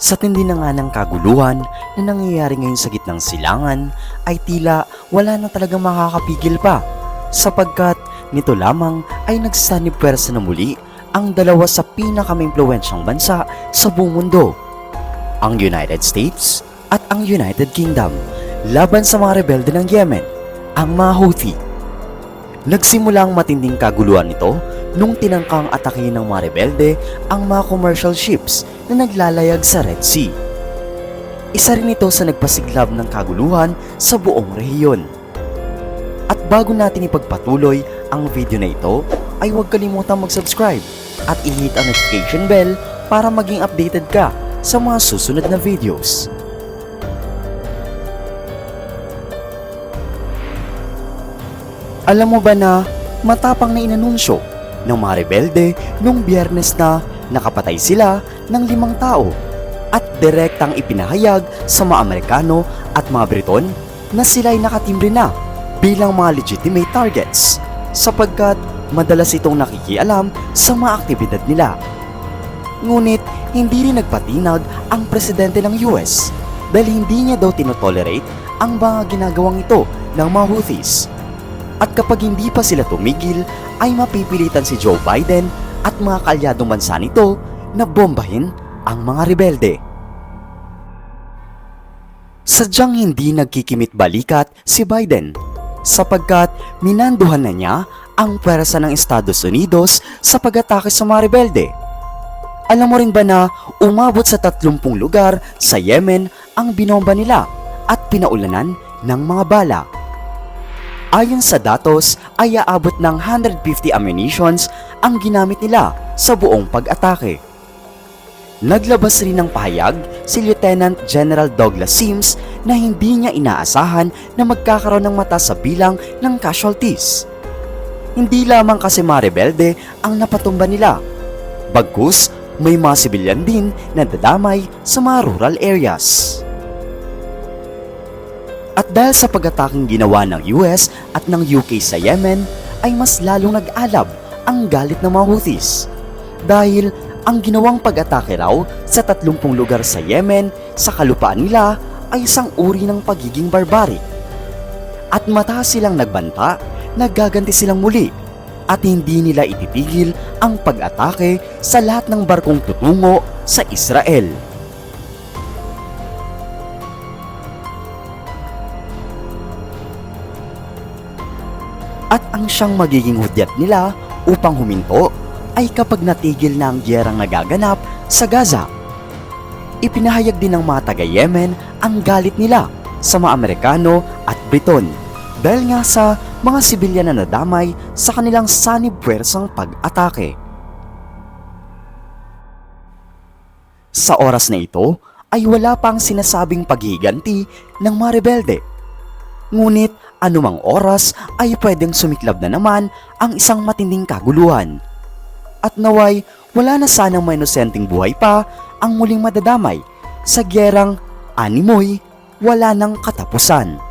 Sa tindi na nga ng kaguluhan na nangyayari ngayon sa gitnang silangan ay tila wala na talagang makakapigil pa sapagkat nito lamang ay nagsanib-pwersa na muli ang dalawa sa pinakamimpluwensyang bansa sa buong mundo, ang United States at ang United Kingdom laban sa mga rebelde ng Yemen, ang mga Houthi. Nagsimula ang matinding kaguluhan nito nung tinangkang atakihin ng mga rebelde ang mga commercial ships na naglalayag sa Red Sea. Isa rin ito sa nagpasiglab ng kaguluhan sa buong rehiyon. At bago natin ipagpatuloy ang video na ito, ay huwag kalimutang mag-subscribe at i-hit ang notification bell para maging updated ka sa mga susunod na videos. Alam mo ba na matapang na inanunsyo ng mga rebelde nung Biyernes na nakapatay sila ng 5 tao at direktang ipinahayag sa mga Amerikano at mga Briton na sila'y nakatimbre na bilang mga legitimate targets sapagkat madalas itong nakikialam sa mga aktibidad nila. Ngunit hindi rin nagpatinag ang presidente ng US dahil hindi niya daw tinotolerate ang mga ginagawang ito ng mga Houthis. At kapag hindi pa sila tumigil, ay mapipilitan si Joe Biden at mga kalyadong bansa nito na bombahin ang mga rebelde. Sadyang hindi nagkikimit balikat si Biden sapagkat minanduhan na niya ang pwersa ng Estados Unidos sa pag-atake sa mga rebelde. Alam mo rin ba na umabot sa 30 lugar sa Yemen ang binomba nila at pinaulanan ng mga bala? Ayon sa datos ay aabot ng 150 ammunitions ang ginamit nila sa buong pag-atake. Naglabas rin ng pahayag si Lieutenant General Douglas Sims na hindi niya inaasahan na magkakaroon ng mataas sa bilang ng casualties. Hindi lamang kasi mga rebelde ang napatumba nila, bagkus may mga sibilyan din na dadamay sa mga rural areas. At dahil sa pag-ataking ginawa ng US at ng UK sa Yemen, ay mas lalong nag-alab ang galit ng mga Houthis. Dahil ang ginawang pag-atake raw sa 30 lugar sa Yemen sa kalupaan nila ay isang uri ng pagiging barbaric. At mataas silang nagbanta, nagaganti silang muli at hindi nila ititigil ang pag-atake sa lahat ng barkong tutungo sa Israel. At ang siyang magiging hudyat nila upang huminto ay kapag natigil na ang gyerang nagaganap sa Gaza. Ipinahayag din ng mga taga-Yemen ang galit nila sa mga Amerikano at Briton dahil nga sa mga sibilyan na nadamay sa kanilang sanib-pwersang pag-atake. Sa oras na ito ay wala pang sinasabing paghihiganti ng mga rebelde. Ngunit anumang oras ay pwedeng sumiklab na naman ang isang matinding kaguluhan. At naway wala na sanang may inosenteng buhay pa ang muling madadamay sa gyerang animoy wala ng katapusan.